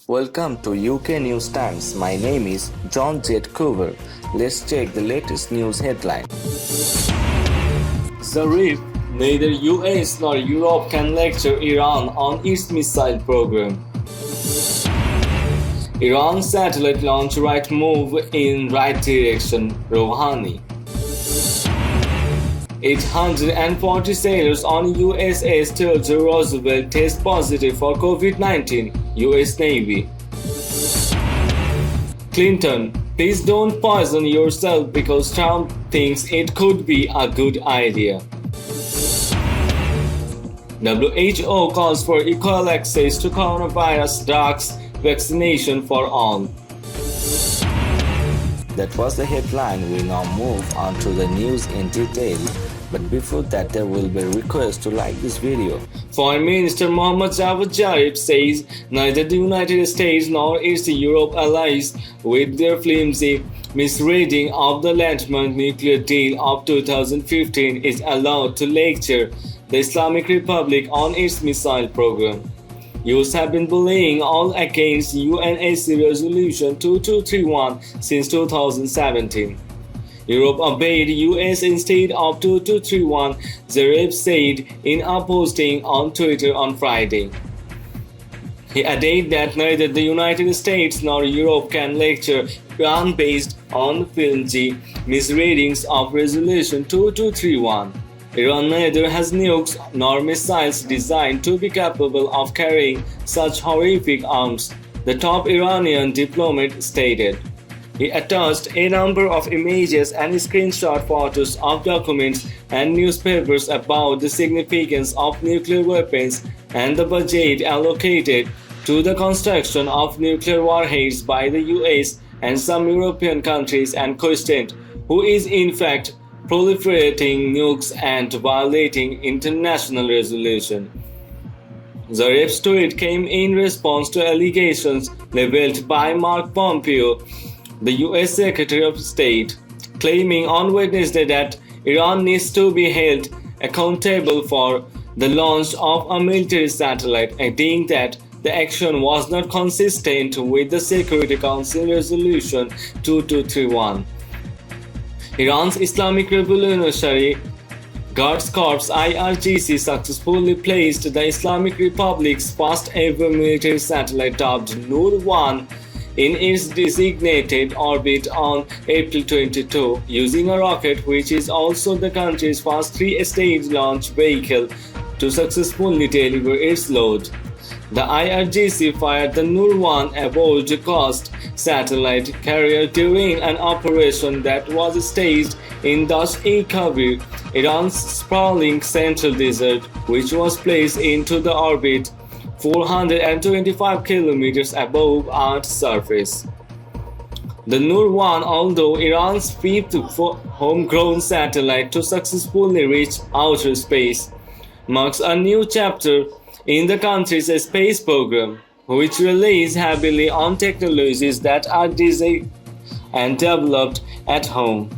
Welcome to UK News Times. My name is John Z. Coover. Let's check the latest news headline. Zarif, neither US nor Europe can lecture Iran on its missile program. Iran's satellite launch right move in right direction, Rouhani. 840 sailors on USS Theodore Roosevelt test positive for COVID-19, US Navy. Clinton, please don't poison yourself because Trump thinks it could be a good idea. WHO calls for equal access to coronavirus drugs, vaccination for all. That was the headline. We now move on to the news in detail. But before that, there will be a request to like this video. Foreign Minister Mohammad Javad Zarif says neither the United States nor its Europe allies, with their flimsy misreading of the landmark nuclear deal of 2015, is allowed to lecture the Islamic Republic on its missile program. US have been bullying all against UNSC Resolution 2231 since 2017. Europe obeyed US instead of 2231, Zarif said in a posting on Twitter on Friday. He added that neither the United States nor Europe can lecture Iran based on flimsy misreadings of Resolution 2231. Iran neither has nukes nor missiles designed to be capable of carrying such horrific arms, the top Iranian diplomat stated. He attached a number of images and screenshot photos of documents and newspapers about the significance of nuclear weapons and the budget allocated to the construction of nuclear warheads by the US and some European countries, and questioned who is in fact proliferating nukes and violating international resolution. Zarif's tweet came in response to allegations leveled by Mark Pompeo, the US Secretary of State, claiming on Wednesday that Iran needs to be held accountable for the launch of a military satellite, adding that the action was not consistent with the Security Council Resolution 2231. Iran's Islamic Revolutionary Guards Corps IRGC successfully placed the Islamic Republic's first ever military satellite dubbed Noor 1 in its designated orbit on April 22, using a rocket which is also the country's first three-stage launch vehicle to successfully deliver its load. The IRGC fired the Noor 1 aboard-cost satellite carrier during an operation that was staged in Dasht-e-Kabir, Iran's sprawling central desert, which was placed into the orbit 425 kilometers above Earth's surface. The Noor 1, although Iran's fifth homegrown satellite to successfully reach outer space, marks a new chapter in the country's space program, which relies heavily on technologies that are designed and developed at home.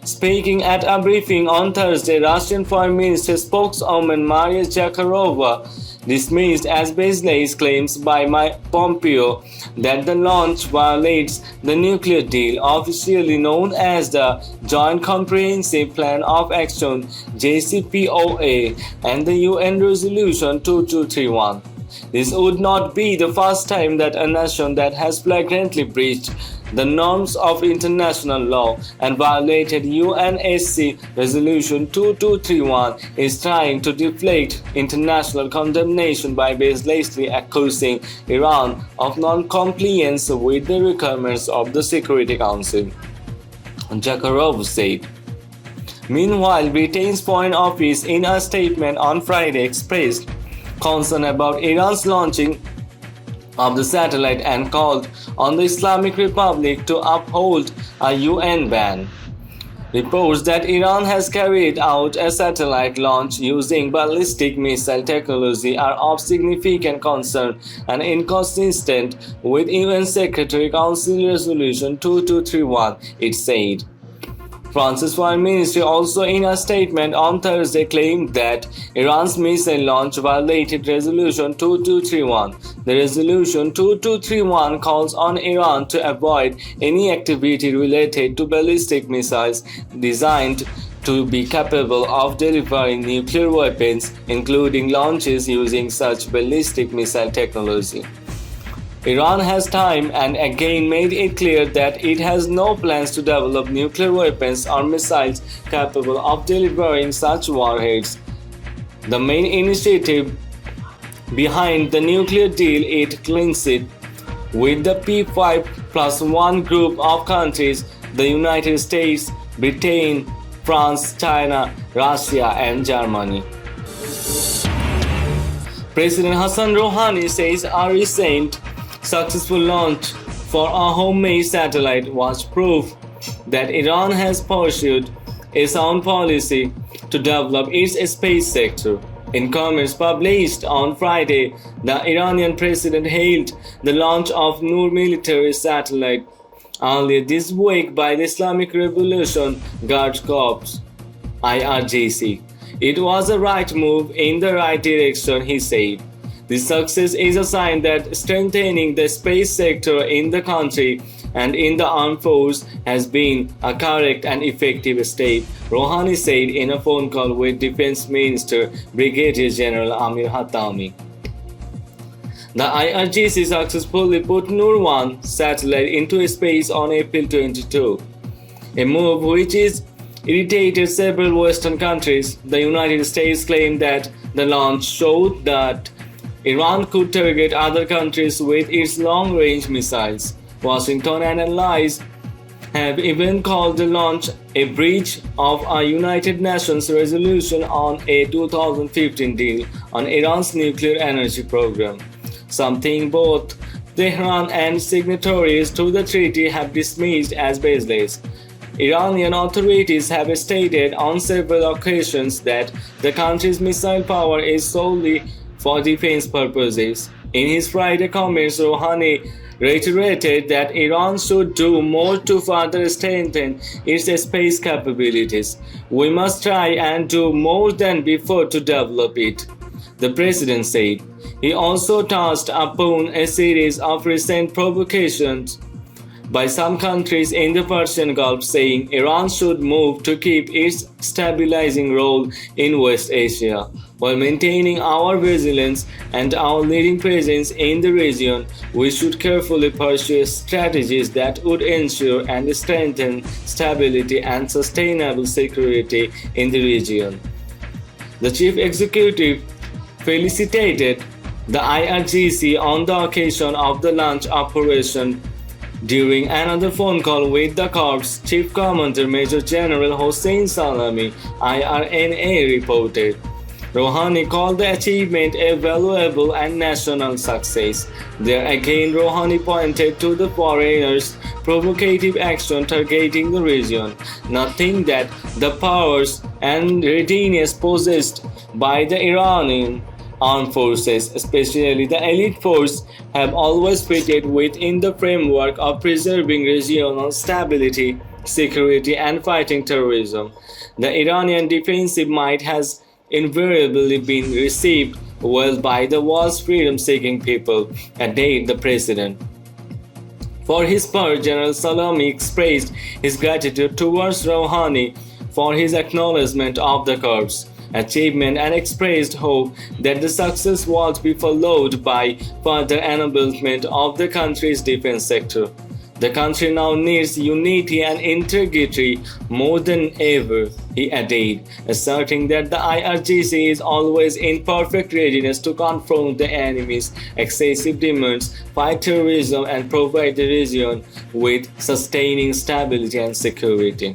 Speaking at a briefing on Thursday, Russian Foreign Minister spokeswoman Maria Zakharova dismissed as baseless claims by Pompeo that the launch violates the nuclear deal, officially known as the Joint Comprehensive Plan of Action (JCPOA) and the UN Resolution 2231. This would not be the first time that a nation that has flagrantly breached the norms of international law and violated UNSC Resolution 2231 is trying to deflect international condemnation by baselessly accusing Iran of non-compliance with the requirements of the Security Council, Zakharov said. Meanwhile, Britain's Foreign Office in a statement on Friday expressed concern about Iran's launching of the satellite and called on the Islamic Republic to uphold a UN ban. Reports that Iran has carried out a satellite launch using ballistic missile technology are of significant concern and inconsistent with UN Security Council Resolution 2231, it said. France's Foreign Ministry also in a statement on Thursday claimed that Iran's missile launch violated Resolution 2231. The Resolution 2231 calls on Iran to avoid any activity related to ballistic missiles designed to be capable of delivering nuclear weapons, including launches using such ballistic missile technology. Iran has time and again made it clear that it has no plans to develop nuclear weapons or missiles capable of delivering such warheads. The main initiative behind the nuclear deal it clinched with the P5+1 group of countries, the United States, Britain, France, China, Russia, and Germany. President Hassan Rouhani says a recent successful launch for a homemade satellite was proof that Iran has pursued a sound policy to develop its space sector. In comments published on Friday, the Iranian president hailed the launch of Noor military satellite earlier this week by the Islamic Revolution Guard Corps (IRGC). It was a right move in the right direction, he said. This success is a sign that strengthening the space sector in the country and in the armed force has been a correct and effective step, Rouhani said in a phone call with Defense Minister Brigadier General Amir Hatami. The IRGC successfully put Noor 1 satellite into space on April 22, a move which is irritated several Western countries. The United States claimed that the launch showed that Iran could target other countries with its long-range missiles. Washington and allies have even called the launch a breach of a United Nations resolution on a 2015 deal on Iran's nuclear energy program, something both Tehran and signatories to the treaty have dismissed as baseless. Iranian authorities have stated on several occasions that the country's missile power is solely for defense purposes. In his Friday comments, Rouhani reiterated that Iran should do more to further strengthen its space capabilities. We must try and do more than before to develop it, the president said. He also touched upon a series of recent provocations by some countries in the Persian Gulf, saying Iran should move to keep its stabilizing role in West Asia. While maintaining our vigilance and our leading presence in the region, we should carefully pursue strategies that would ensure and strengthen stability and sustainable security in the region. The chief executive felicitated the IRGC on the occasion of the launch operation during another phone call with the Corps Chief Commander Major General Hossein Salami, IRNA reported. Rouhani called the achievement a valuable and national success. There again, Rouhani pointed to the foreigners' provocative action targeting the region, noting that the powers and readiness possessed by the Iranian armed forces, especially the elite force, have always fitted within the framework of preserving regional stability, security, and fighting terrorism. The Iranian defensive might has invariably been received well by the world's freedom-seeking people, added the president. For his part, General Salami expressed his gratitude towards Rouhani for his acknowledgement of the Corps' achievement and expressed hope that the success would be followed by further enablement of the country's defense sector. The country now needs unity and integrity more than ever, he added, asserting that the IRGC is always in perfect readiness to confront the enemy's excessive demands, fight terrorism, and provide the region with sustaining stability and security.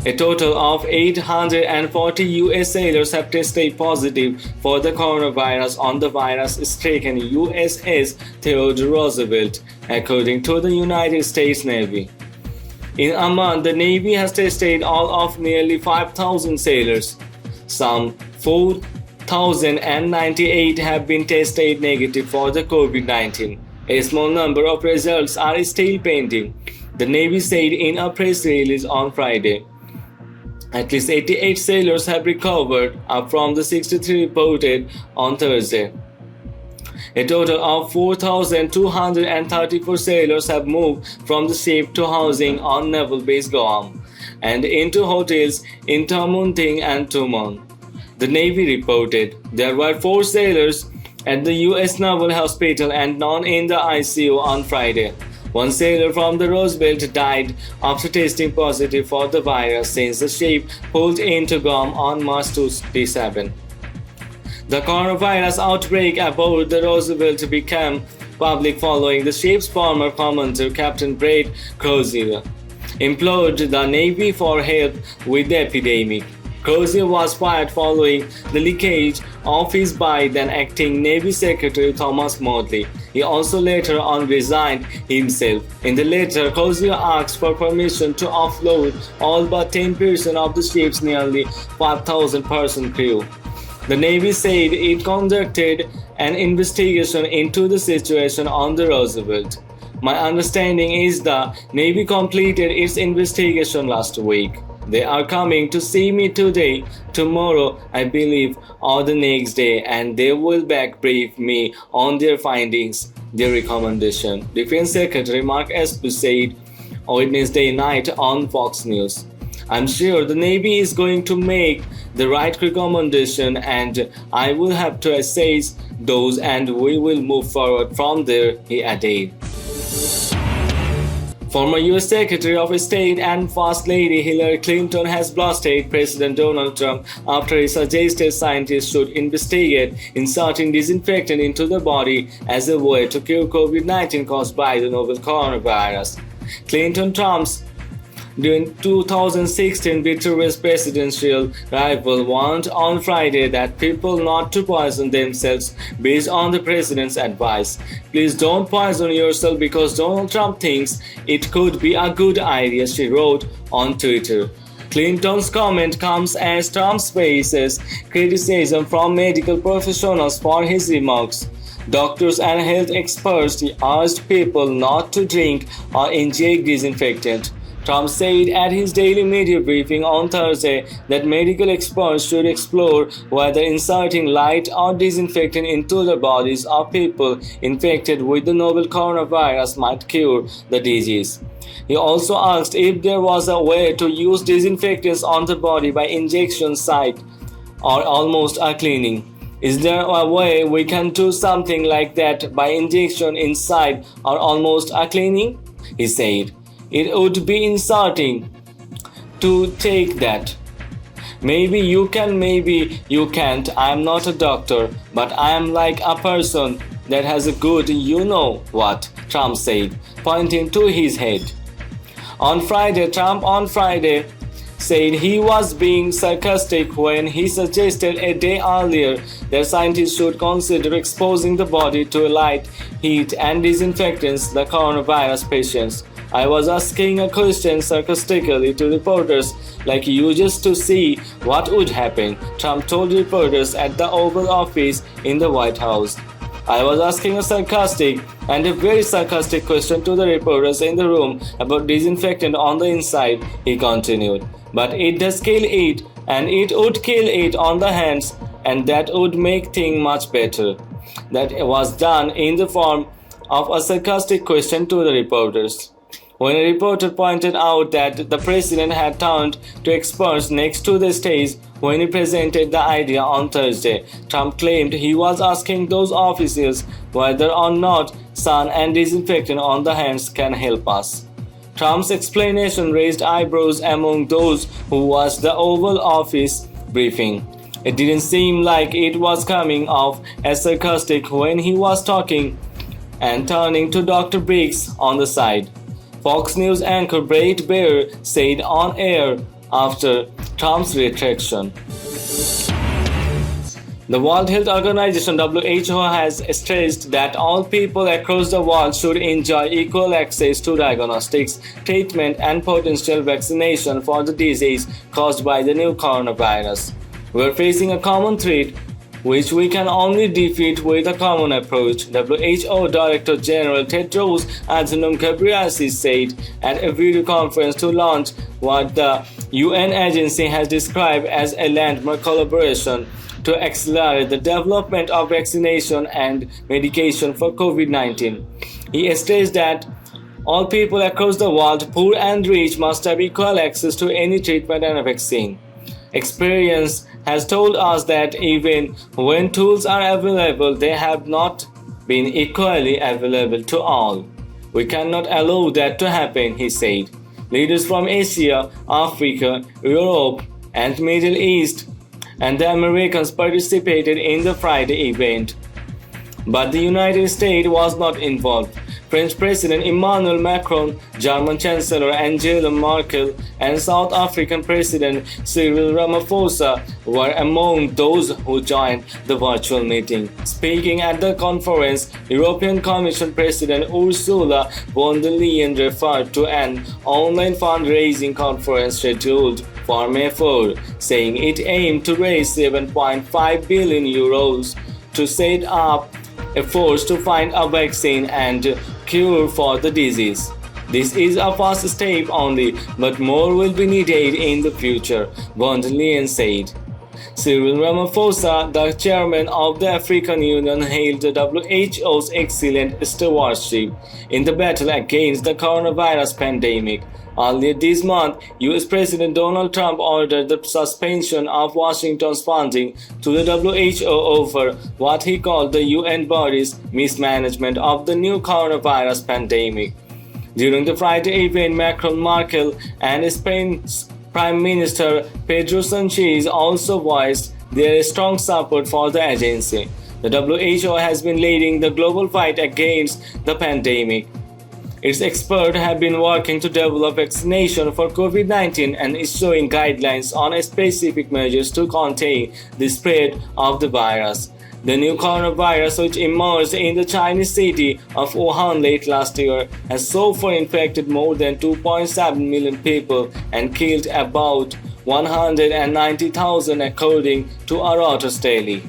A total of 840 US sailors have tested positive for the coronavirus on the virus-stricken USS Theodore Roosevelt, according to the United States Navy. In a month, the Navy has tested all of nearly 5,000 sailors. Some 4,098 have been tested negative for the COVID-19. A small number of results are still pending. the Navy said in a press release on Friday. At least 88 sailors have recovered, up from the 63 reported on Thursday. A total of 4,234 sailors have moved from the ship to housing on Naval Base Guam and into hotels in Tamunting and Tumon. The Navy reported there were 4 sailors at the U.S. Naval Hospital and none in the ICU on Friday. One sailor from the Roosevelt died after testing positive for the virus since the ship pulled into Guam on March 27. The coronavirus outbreak aboard the Roosevelt became public following the ship's former commander, Captain Brett Crozier, implored the Navy for help with the epidemic. Crozier was fired following the leakage of his by then acting Navy Secretary Thomas Modly. He also later on resigned himself. In the letter, Crozier asked for permission to offload all but 10% of the ship's nearly 5,000-person crew. The Navy said it conducted an investigation into the situation on the Roosevelt. My understanding is the Navy completed its investigation last week. They are coming to see me today, tomorrow, I believe, or the next day, and they will back brief me on their findings, their recommendation, Defense Secretary Mark Esper said Wednesday night on Fox News. I'm sure the Navy is going to make the right recommendation and I will have to assess those and we will move forward from there, he added. Former U.S. Secretary of State and First Lady Hillary Clinton has blasted President Donald Trump after he suggested scientists should investigate inserting disinfectant into the body as a way to cure COVID-19 caused by the novel coronavirus. Clinton-Trump's during 2016 bitter presidential rival warned on Friday that people not to poison themselves based on the president's advice. Please don't poison yourself because Donald Trump thinks it could be a good idea, she wrote on Twitter. Clinton's comment comes as Trump faces criticism from medical professionals for his remarks. Doctors and health experts urged people not to drink or inject disinfectant. Trump said at his daily media briefing on Thursday that medical experts should explore whether inserting light or disinfectant into the bodies of people infected with the novel coronavirus might cure the disease. He also asked if there was a way to use disinfectants on the body by injection site or almost a cleaning. Is there a way we can do something like that by injection inside or almost a cleaning? He said. It would be insulting to take that. Maybe you can, maybe you can't. I'm not a doctor, but I am like a person that has a good you know what, Trump said, pointing to his head. Trump on Friday said he was being sarcastic when he suggested a day earlier that scientists should consider exposing the body to light, heat, and disinfectants the coronavirus patients. I was asking a question sarcastically to reporters like you just to see what would happen, Trump told reporters at the Oval Office in the White House. I was asking a sarcastic and a very sarcastic question to the reporters in the room about disinfectant on the inside, he continued. But it does kill it, and it would kill it on the hands, and that would make things much better. That was done in the form of a sarcastic question to the reporters. When a reporter pointed out that the president had turned to experts next to the stage when he presented the idea on Thursday, Trump claimed he was asking those officials whether or not sun and disinfectant on the hands can help us. Trump's explanation raised eyebrows among those who watched the Oval Office briefing. It didn't seem like it was coming off as sarcastic when he was talking and turning to Dr. Briggs on the side. Fox News anchor Bret Baier said on air after Trump's retraction. The World Health Organization (WHO) has stressed that all people across the world should enjoy equal access to diagnostics, treatment, and potential vaccination for the disease caused by the new coronavirus. We are facing a common threat which we can only defeat with a common approach, WHO Director General Tedros Adhanom Ghebreyesus said at a video conference to launch what the UN agency has described as a landmark collaboration to accelerate the development of vaccination and medication for COVID-19. He states that all people across the world, poor and rich, must have equal access to any treatment and a vaccine. Experience has told us that even when tools are available, they have not been equally available to all. We cannot allow that to happen, he said. Leaders from Asia, Africa, Europe, and Middle East and the Americans participated in the Friday event. But the United States was not involved. French President Emmanuel Macron, German Chancellor Angela Merkel, and South African President Cyril Ramaphosa were among those who joined the virtual meeting. Speaking at the conference, European Commission President Ursula von der Leyen referred to an online fundraising conference scheduled for May 4, saying it aimed to raise 7.5 billion euros to set up efforts to find a vaccine and cure for the disease. This is a first step only, but more will be needed in the future, von der Leyen said. Cyril Ramaphosa, the chairman of the African Union, hailed the WHO's excellent stewardship in the battle against the coronavirus pandemic. Earlier this month, US President Donald Trump ordered the suspension of Washington's funding to the WHO over what he called the UN body's mismanagement of the new coronavirus pandemic. During the Friday event, Macron, Merkel, and Spain's Prime Minister Pedro Sanchez also voiced their strong support for the agency. The WHO has been leading the global fight against the pandemic. Its experts have been working to develop vaccination for COVID-19 and issuing guidelines on specific measures to contain the spread of the virus. The new coronavirus, which emerged in the Chinese city of Wuhan late last year, has so far infected more than 2.7 million people and killed about 190,000 according to Reuters Daily.